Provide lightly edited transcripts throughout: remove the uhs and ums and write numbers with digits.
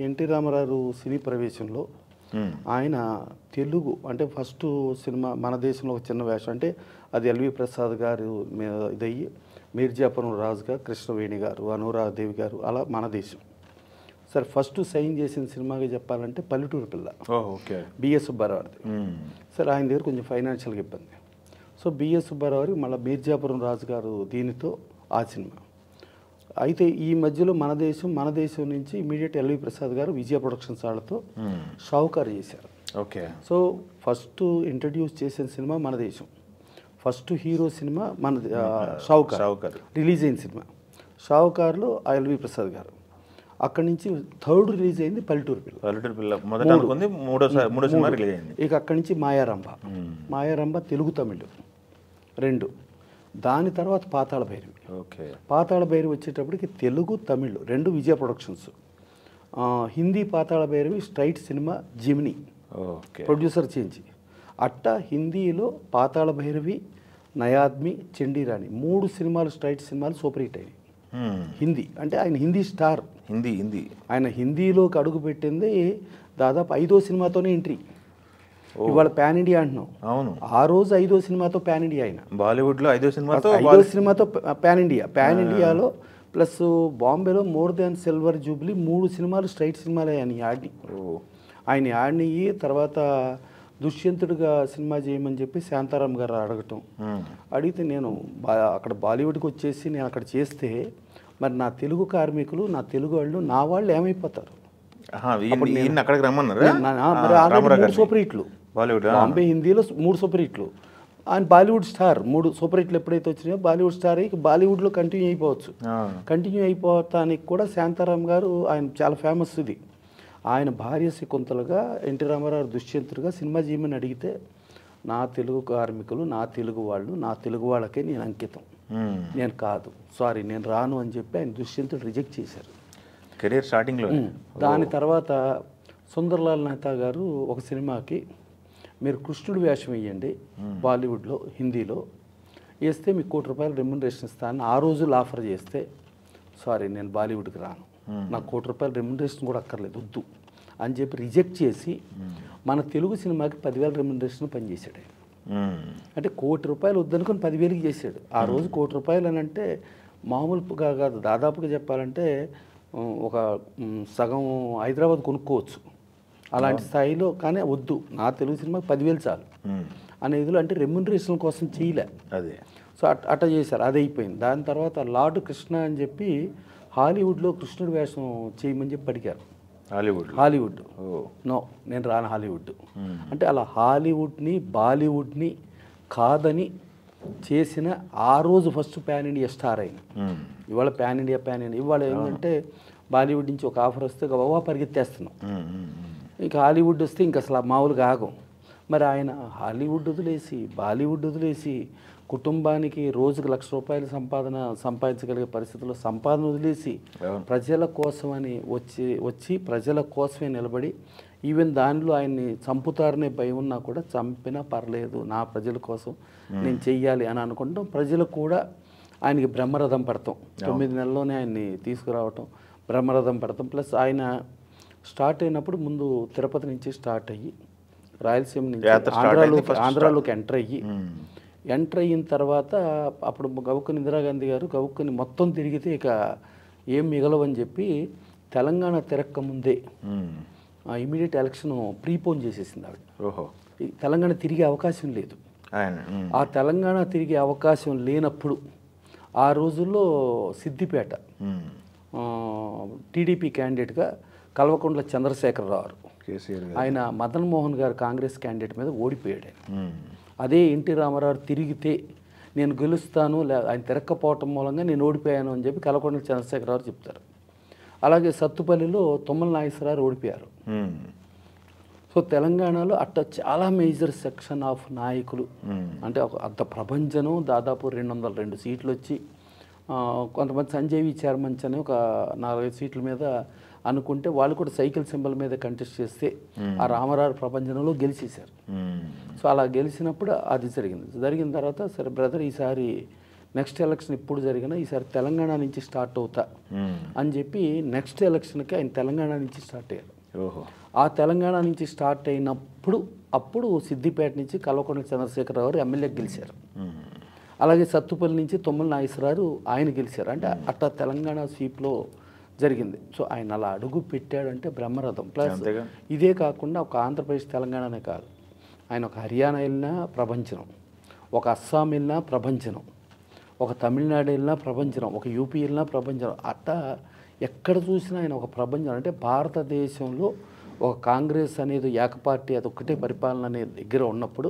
NT Ramarao సినీ ప్రవేశంలో ఆయన తెలుగు అంటే first cinema మన దేశంలో ఒక చిన్న వేషం అంటే అది ఎల్వి ప్రసాద్ గారు ఇదయ్యి మీర్జాపురం రాజు గారు, కృష్ణవేణి గారు, అనురాధదేవి గారు, అలా మన దేశం. సరే ఫస్ట్ సైన్ చేసిన సినిమాగా చెప్పాలంటే పల్లెటూరు పిల్ల, బిఎస్ సుబ్బారావుది. సరే ఆయన దగ్గర కొంచెం ఫైనాన్షియల్గా ఇబ్బంది. సో బిఎస్ సుబ్బారావు మళ్ళీ మీర్జాపురం రాజు గారు దీనితో ఆ సినిమా. అయితే ఈ మధ్యలో మన దేశం నుంచి ఇమీడియట్ ఎల్వి ప్రసాద్ గారు విజయ ప్రొడక్షన్స్ వాళ్ళతో షావుకారు చేశారు. ఓకే. సో ఫస్ట్ ఇంట్రడ్యూస్ చేసిన సినిమా మన దేశం, ఫస్ట్ హీరో సినిమా మన షావుకారు రిలీజ్ అయిన సినిమా. షావుకారులో ఎల్వి ప్రసాద్ గారు. అక్కడి నుంచి థర్డ్ రిలీజ్ అయింది పల్లెటూరు పిల్ల. మూడో సినిమా రిలీజ్ అయింది. ఇక అక్కడి నుంచి మాయారంభ తెలుగు తమిళ్ 2. దాని తర్వాత పాతాళ భైరవి. ఓకే. పాతాళ భైరవి వచ్చేటప్పటికి Telugu Tamil 2 Vijaya productions. Hindi Pathala Bhairavi straight cinema Gemini, producer change. అట్టా హిందీలో పాతాళ భైరవి, నయాద్మి, చండీరాణి 3 సినిమాలు స్ట్రైట్ సినిమాలు సూపర్ హిట్ అయ్యాయి. హిందీ అంటే ఆయన హిందీ స్టార్. హిందీ ఆయన హిందీలోకి అడుగు పెట్టింది దాదాపు 5వ సినిమాతోనే ఎంట్రీ. ఇవాళ పాన్ ఇండియా అంటున్నాం. అవును. ఆ రోజు 5వ సినిమాతో పాన్ ఇండియా ఆయన. బాలీవుడ్లో 5వ సినిమాతో పాన్ ఇండియాలో ప్లస్ బాంబేలో మోర్ దాన్ సిల్వర్ జూబ్లీ 3 సినిమాలు స్ట్రైట్ సినిమాలే ఆయన ఆడినవి. తర్వాత దుష్యంతుడిగా సినిమా చేయమని చెప్పి శాంతారాం గారు అడగటం. అడిగితే నేను అక్కడ బాలీవుడ్కి వచ్చేసి నేను అక్కడ చేస్తే మరి నా తెలుగు కార్మికులు, నా తెలుగు వాళ్ళు ఏమైపోతారు? అక్కడికి రమ్మన్నారు. 3 సూపర్ హిట్లు బాంబే హిందీలో, 3 సూపర్ హిట్లు. ఆయన బాలీవుడ్ స్టార్. 3 సూపర్ హిట్లు ఎప్పుడైతే వచ్చినాయో బాలీవుడ్ స్టార్ అయ్యి బాలీవుడ్లో కంటిన్యూ అయిపోవచ్చు. కంటిన్యూ అయిపోతానికి కూడా శాంతారాం గారు ఆయన చాలా ఫేమస్. ఇది ఆయన భార్య శకుంతలగా ఎన్టీ రామారావు దుష్యంతుడిగా సినిమా చేయమని అడిగితే నా తెలుగు కార్మికులు, నా తెలుగు వాళ్ళకే నేను అంకితం, నేను కాదు, సారీ నేను రాను అని చెప్పి ఆయన దుష్యంతుడు రిజెక్ట్ చేశారు కెరీర్ స్టార్టింగ్లో. దాని తర్వాత సుందర్లాల్ మెహతా గారు ఒక సినిమాకి మీరు కృష్ణుడు వేషం వేయండి బాలీవుడ్లో, హిందీలో వేస్తే మీకు ₹1,00,00,000 రెమ్యునరేషన్ ఇస్తానని ఆ రోజులు ఆఫర్ చేస్తే సారీ నేను బాలీవుడ్కి రాను, నాకు ₹1,00,00,000 రెమ్యునరేషన్ కూడా అక్కర్లేదు, వద్దు అని చెప్పి రిజెక్ట్ చేసి మన తెలుగు సినిమాకి 10,000 రెమ్యునరేషన్ పనిచేశాడు. అంటే ₹1,00,00,000 వద్దనుకొని 10,000కి చేశాడు. ఆ రోజు ₹1,00,00,000 అని అంటే మామూలుగా కాదు, దాదాపుగా చెప్పాలంటే ఒక సగం హైదరాబాద్ కొనుక్కోవచ్చు అలాంటి స్థాయిలో. కానీ వద్దు, నా తెలుగు సినిమాకి 10,000 చాలు అనేదిలో, అంటే రెమ్యునరేషన్ కోసం చేయలే అదే. సో అట్ట చేశారు, అది అయిపోయింది. దాని తర్వాత లార్డ్ కృష్ణ అని చెప్పి హాలీవుడ్లో కృష్ణుడి వేషం చేయమని చెప్పి అడిగారు. హాలీవుడ్ నో నేను రాను హాలీవుడ్ అంటే అలా హాలీవుడ్ని బాలీవుడ్ని కాదని చేసిన ఆ రోజు ఫస్ట్ పాన్ ఇండియా స్టార్ అయిన. ఇవాళ పాన్ ఇండియా ఇవాళ ఏంటంటే బాలీవుడ్ నుంచి ఒక ఆఫర్ వస్తే గవా పరిగెత్తేస్తున్నాం. ఇక హాలీవుడ్ వస్తే ఇంక అసలు మామూలుగా ఆగం. మరి ఆయన హాలీవుడ్ వదిలేసి బాలీవుడ్ వదిలేసి కుటుంబానికి రోజుకు ₹1,00,000 సంపాదించగలిగే పరిస్థితుల్లో సంపాదన వదిలేసి ప్రజల కోసమని వచ్చి ప్రజల కోసమే నిలబడి, ఈవెన్ దానిలో ఆయన్ని చంపుతారనే భయం ఉన్నా కూడా చంపినా పర్లేదు నా ప్రజల కోసం నేను చెయ్యాలి అని అనుకుంటాం. ప్రజలు కూడా ఆయనకి బ్రహ్మరథం పడతాం, 9 నెలల్లోనే ఆయన్ని తీసుకురావటం, బ్రహ్మరథం పడతాం. ప్లస్ ఆయన స్టార్ట్ అయినప్పుడు ముందు తిరుపతి నుంచి స్టార్ట్ అయ్యి రాయలసీమ నుంచి ఆంధ్రాలోకి ఎంటర్ అయిన తర్వాత అప్పుడు గవుక్కుని ఇందిరాగాంధీ గారు గవుక్కుని మొత్తం తిరిగితే ఇక ఏం మిగలవని చెప్పి తెలంగాణ తిరక్క ముందే ఇమీడియట్ ఎలక్షన్ ప్రీపోన్ చేసేసింది ఆవిడ. తెలంగాణ తిరిగే అవకాశం లేదు. ఆ తెలంగాణ తిరిగే అవకాశం లేనప్పుడు ఆ రోజుల్లో సిద్దిపేట టీడీపీ క్యాండిడేట్గా కల్వకుంట్ల చంద్రశేఖరరావు, ఆయన మదన్ మోహన్ గారు కాంగ్రెస్ క్యాండిడేట్ మీద ఓడిపోయాడు. అదే ఎన్టీ రామారావు తిరిగితే నేను గెలుస్తాను, ఆయన తిరక్కపోవటం మూలంగా నేను ఓడిపోయాను అని చెప్పి కల్వకుంట్ల చంద్రశేఖరరావు చెప్తారు. అలాగే సత్తుపల్లిలో తుమ్మల నాగేశ్వరరావు ఓడిపోయారు. సో తెలంగాణలో అట్ట చాలా మేజర్ సెక్షన్ ఆఫ్ నాయకులు అంటే అంత ప్రభంజనం దాదాపు 202 సీట్లు వచ్చి కొంతమంది సంజీవి చైర్మన్స్ అని ఒక 4-5 సీట్ల మీద అనుకుంటే వాళ్ళు కూడా సైకిల్ సింబల్ మీద కంటెస్ట్ చేస్తే ఆ రామారావు ప్రభంజనంలో గెలిచేశారు. సో అలా గెలిచినప్పుడు అది జరిగిన తర్వాత సరే బ్రదర్ ఈసారి నెక్స్ట్ ఎలక్షన్ ఇప్పుడు జరిగినా ఈసారి తెలంగాణ నుంచి స్టార్ట్ అవుతా అని చెప్పి నెక్స్ట్ ఎలక్షన్కి ఆయన తెలంగాణ నుంచి స్టార్ట్ అయ్యారు. ఓహో. ఆ తెలంగాణ నుంచి స్టార్ట్ అయినప్పుడు అప్పుడు సిద్దిపేట నుంచి కల్వకుంట్ల చంద్రశేఖరరావు గారు ఎమ్మెల్యేకి గెలిచారు. అలాగే సత్తుపల్లి నుంచి తుమ్మల నాగేశ్వరరావు ఆయన గెలిచారు. అంటే అట్లా తెలంగాణ స్వీప్లో జరిగింది. సో ఆయన అలా అడుగు పెట్టాడంటే బ్రహ్మరథం. ప్లస్ ఇదే కాకుండా ఒక ఆంధ్రప్రదేశ్ తెలంగాణనే కాదు, ఆయన ఒక హర్యానా వెళ్ళినా ప్రపంచం, ఒక అస్సాం వెళ్ళినా ప్రపంచం, ఒక తమిళనాడు వెళ్ళినా ప్రపంచం, ఒక యూపీ వెళ్ళినా ప్రపంచం. అట్లా ఎక్కడ చూసినా ఆయన ఒక ప్రపంచం. అంటే భారతదేశంలో ఒక కాంగ్రెస్ అనేది ఏకపార్టీ అది ఒక్కటే పరిపాలన అనే దగ్గర ఉన్నప్పుడు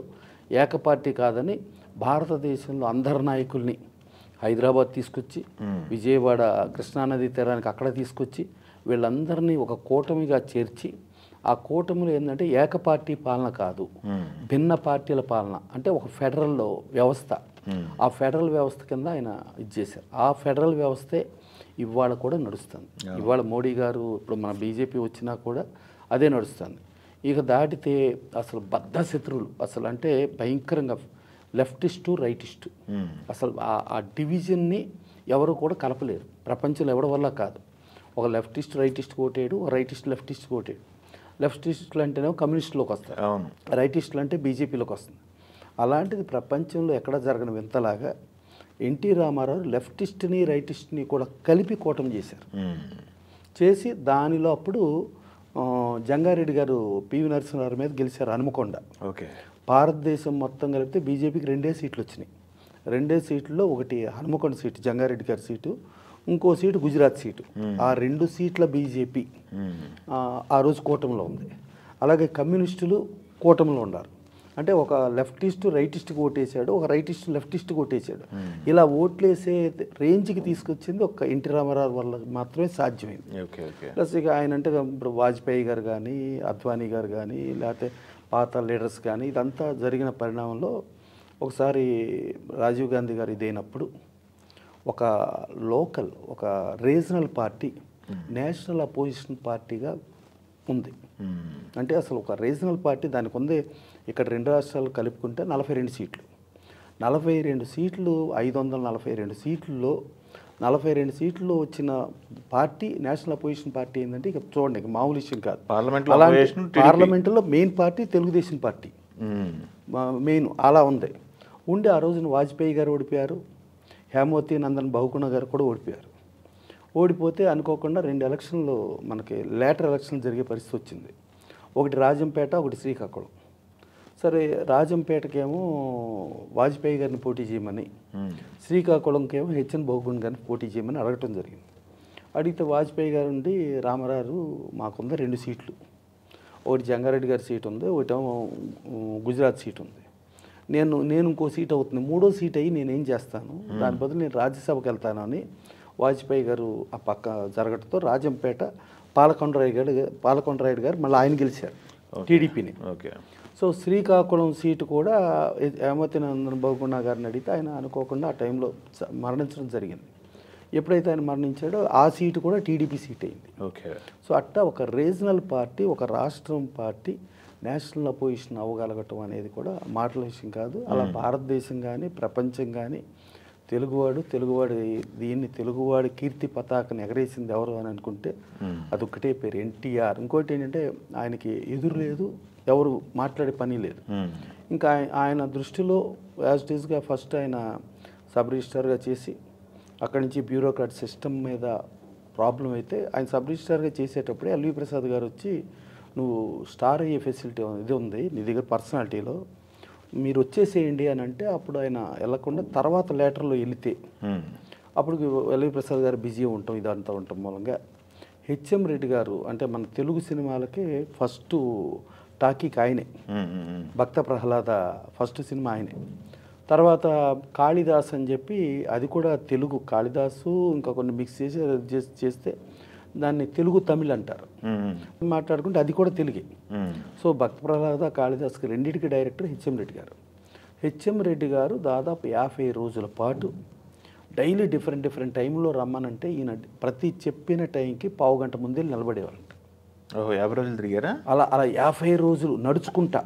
ఏకపార్టీ కాదని భారతదేశంలో అందరి నాయకుల్ని హైదరాబాద్ తీసుకొచ్చి విజయవాడ కృష్ణానది తీరానికి అక్కడ తీసుకొచ్చి వీళ్ళందరినీ ఒక కూటమిగా చేర్చి ఆ కూటమిలో ఏంటంటే ఏకపార్టీ పాలన కాదు, భిన్న పార్టీల పాలన. అంటే ఒక ఫెడరల్ వ్యవస్థ, ఆ ఫెడరల్ వ్యవస్థ కింద ఆయన ఇది చేశారు. ఆ ఫెడరల్ వ్యవస్థే ఇవాళ కూడా నడుస్తుంది. ఇవాళ మోడీ గారు ఇప్పుడు మన బీజేపీ వచ్చినా కూడా అదే నడుస్తుంది. ఇక దాటితే అసలు బద్ధ శత్రువులు, అసలు అంటే భయంకరంగా లెఫ్టిస్టు రైటిస్టు, అసలు ఆ డివిజన్ని ఎవరు కూడా కలపలేరు ప్రపంచంలో, ఎవరి వల్ల కాదు. ఒక లెఫ్టిస్ట్ రైటిస్ట్ కోటేడు, ఒక రైటిస్ట్ లెఫ్టిస్ట్ కోటేడు. లెఫ్టిస్టులు అంటేనేమో కమ్యూనిస్టులోకి వస్తారు, రైటిస్టులు అంటే బీజేపీలోకి వస్తుంది. అలాంటిది ప్రపంచంలో ఎక్కడ జరగని వింతలాగా ఎన్టీ రామారావు లెఫ్టిస్ట్ని రైటిస్ట్ని కూడా కలిపి కూటమి చేశారు. చేసి దానిలో అప్పుడు జంగారెడ్డి గారు పివి నరసింహారావు మీద గెలిచారు హనుమకొండ. ఓకే. భారతదేశం మొత్తం కలిపితే బీజేపీకి 2 సీట్లు వచ్చినాయి. 2 సీట్లలో ఒకటి హనుమకొండ సీటు జంగారెడ్డి గారి సీటు, ఇంకో సీటు గుజరాత్ సీటు. ఆ 2 సీట్ల బీజేపీ ఆ రోజు కూటమిలో ఉంది. అలాగే కమ్యూనిస్టులు కూటమిలో ఉన్నారు. అంటే ఒక లెఫ్టిస్ట్ రైటిస్ట్కి ఓటేసాడు, ఒక రైటిస్ట్ లెఫ్టిస్ట్కి ఓటేసాడు. ఇలా ఓట్లేసే రేంజ్కి తీసుకొచ్చింది ఒక ఎన్టీ రామారావు వల్ల మాత్రమే సాధ్యమైంది. ప్లస్ ఇక ఆయన అంటే ఇప్పుడు వాజ్పేయి గారు కానీ, అద్వానీ గారు కానీ, లేకపోతే పాత లీడర్స్ కానీ, ఇదంతా జరిగిన పరిణామంలో ఒకసారి రాజీవ్ గాంధీ గారు ఇదైనప్పుడు ఒక లోకల్, ఒక రీజనల్ పార్టీ నేషనల్ అపోజిషన్ పార్టీగా ఉంది. అంటే అసలు ఒక రీజనల్ పార్టీ దానికి ఉంది. ఇక్కడ 2 రాష్ట్రాలు కలుపుకుంటే 42 సీట్లు, 42 సీట్లు, 542 సీట్లలో 42 సీట్లు వచ్చిన పార్టీ నేషనల్ అపోజిషన్ పార్టీ ఏంటంటే ఇక చూడండి, ఇక మామూలు విషయం కాదు. పార్లమెంటులో main party Telugu Desam party main అలా ఉంది. ఉండి ఆ రోజున వాజ్పేయి గారు ఓడిపోయారు, హేమావతి నందన్ బహుగుణ గారు కూడా ఓడిపోయారు. ఓడిపోతే అనుకోకుండా 2 ఎలక్షన్లు మనకి లేటర్ ఎలక్షన్ జరిగే పరిస్థితి వచ్చింది. ఒకటి రాజంపేట, ఒకటి శ్రీకాకుళం. సరే రాజంపేటకేమో వాజ్పేయి గారిని పోటీ చేయమని, శ్రీకాకుళంకేమో హెచ్ఎన్ బహుగుణ గారిని పోటీ చేయమని అడగటం జరిగింది. అడిగితే వాజ్పేయి గారు ఉండి రామారావు మాకుంది 2 సీట్లు, ఒకటి జంగారెడ్డి గారి సీట్ ఉంది, ఒకటేమో గుజరాత్ సీట్ ఉంది, నేను ఇంకో సీట్ అవుతుంది, 3వ సీట్ అయ్యి నేనేం చేస్తాను, దాని బదులు నేను రాజ్యసభకి వెళ్తాను అని వాజ్పేయి గారు ఆ పక్క జరగడంతో రాజంపేట పాలకొండరాయుడు గారు మళ్ళీ ఆయన గెలిచారు టీడీపీని. ఓకే. సో శ్రీకాకుళం సీటు కూడా హేమావతి నందన్ బహుగుణ గారిని అడిగితే ఆయన అనుకోకుండా ఆ టైంలో మరణించడం జరిగింది. ఎప్పుడైతే ఆయన మరణించాడో ఆ సీటు కూడా టీడీపీ సీట్ అయింది. ఓకే. సో అట్టా ఒక రీజనల్ పార్టీ, ఒక రాష్ట్రం పార్టీ నేషనల్ అపోజిషన్ అవ్వగలగటం అనేది కూడా మాటల విషయం కాదు. అలా భారతదేశం కానీ ప్రపంచం కానీ తెలుగువాడు దీన్ని తెలుగువాడి కీర్తి పతాకని ఎగరేసింది ఎవరు అని అనుకుంటే అదొక్కటే పేరు ఎన్టీఆర్. ఇంకోటి ఏంటంటే ఆయనకి ఎదురు లేదు, ఎవరు మాట్లాడే పని లేదు. ఇంకా ఆయన దృష్టిలో యాజ్ ఇట్ ఈస్గా ఫస్ట్ ఆయన సబ్ రిజిస్ట్రార్గా చేసి అక్కడి నుంచి బ్యూరోక్రాట్ సిస్టమ్ మీద ప్రాబ్లం అయితే ఆయన సబ్ రిజిస్ట్రార్గా చేసేటప్పుడే ఎల్వి ప్రసాద్ గారు వచ్చి నువ్వు స్టార్ అయ్యే ఫెసిలిటీ ఇది ఉంది నీ దగ్గర పర్సనాలిటీలో, మీరు వచ్చేసేయండి అని అంటే అప్పుడు ఆయన వెళ్ళకుండా తర్వాత లేటర్లో వెళితే అప్పుడు ఎల్వి ప్రసాద్ గారు బిజీ ఉంటాం ఇదంతా ఉండటం మూలంగా హెచ్ఎం రెడ్డి గారు అంటే మన తెలుగు సినిమాలకి ఫస్ట్ టాకీకి ఆయనే, భక్త ప్రహ్లాద ఫస్ట్ సినిమా ఆయనే. తర్వాత కాళిదాస్ అని చెప్పి అది కూడా తెలుగు కాళిదాసు ఇంకా కొన్ని మిక్స్ చేస్తే దాన్ని తెలుగు తమిళ్ అంటారు, మాట్లాడుకుంటే అది కూడా తెలుగే. సో భక్త ప్రహ్లాద కాళిదాస్కి రెండింటికి డైరెక్టర్ హెచ్ఎం రెడ్డి గారు. హెచ్ఎం రెడ్డి గారు దాదాపు 50 రోజుల పాటు డైలీ డిఫరెంట్ టైంలో రమ్మనంటే ఈయన ప్రతి చెప్పిన టైంకి 15 గంట ముందే నిలబడేవారంట. ఓహో 50 రోజులు తిరిగారా? అలా అలా 50 రోజులు నడుచుకుంటా.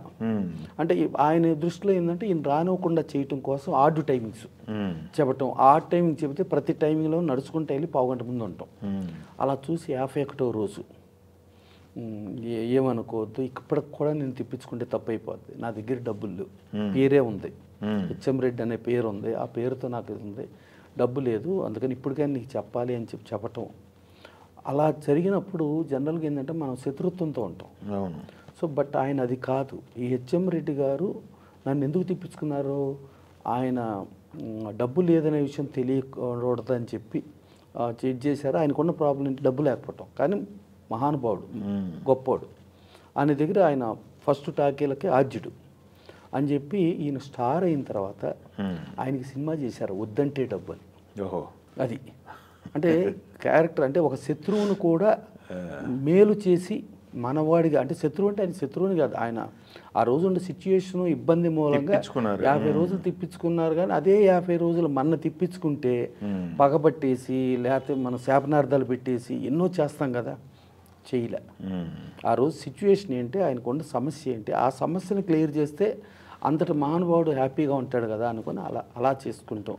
అంటే ఆయన దృష్టిలో ఏంటంటే ఈయన రానివ్వకుండా చేయటం కోసం ఆడ్ టైమింగ్స్ చెప్పటం. ఆడ్ టైమింగ్ చెబితే ప్రతి టైమింగ్లో నడుచుకుంటూ వెళ్ళి పావుగంట ముందు ఉంటాం. అలా చూసి 51వ రోజు ఏమనుకోవద్దు, ఇప్పటికి కూడా నేను తిప్పించుకుంటే తప్పు అయిపోద్ది, నా దగ్గర డబ్బులు పేరే ఉంది, హెచ్ఎం రెడ్డి అనే పేరు ఉంది, ఆ పేరుతో నాకు ఉంది, డబ్బు లేదు, అందుకని ఇప్పటికైనా నీకు చెప్పాలి అని చెప్పటం. అలా జరిగినప్పుడు జనరల్గా ఏంటంటే మనం శత్రుత్వంతో ఉంటాం. అవును. సో బట్ ఆయన అది కాదు. ఈ హెచ్ఎం రెడ్డి గారు నన్ను ఎందుకు తిప్పించుకున్నారు, ఆయన డబ్బు లేదనే విషయం తెలియకూడదని చెప్పి చెక్ చేశారు. ఆయనకున్న ప్రాబ్లం ఏంటి, డబ్బు లేకపోవటం. కానీ మహానుభావుడు, గొప్పోడు, ఆయన దగ్గర ఆయన ఫస్ట్ టాకీలకి ఆద్యుడు అని చెప్పి ఈయన స్టార్ అయిన తర్వాత ఆయనకి సినిమా చేశారు వద్దంటే డబ్బు అని. ఓహో, అది అంటే క్యారెక్టర్ అంటే ఒక శత్రువును కూడా మేలు చేసి మనవాడిగా, అంటే శత్రువు అంటే ఆయన శత్రువుని కాదు, ఆయన ఆ రోజు ఉండే సిచ్యుయేషన్ ఇబ్బంది మూలంగా 50 రోజులు తిప్పించుకున్నారు. కానీ అదే 50 రోజులు మన తిప్పించుకుంటే పగబట్టేసి లేకపోతే మనం శాపనార్థాలు పెట్టేసి ఎన్నో చేస్తాం కదా, చేయలే. ఆ రోజు సిచ్యువేషన్ ఏంటి, ఆయనకున్న సమస్య ఏంటి, ఆ సమస్యను క్లియర్ చేస్తే అంతటి మహానుభావుడు హ్యాపీగా ఉంటాడు కదా అనుకుని అలా చేసుకుంటాం.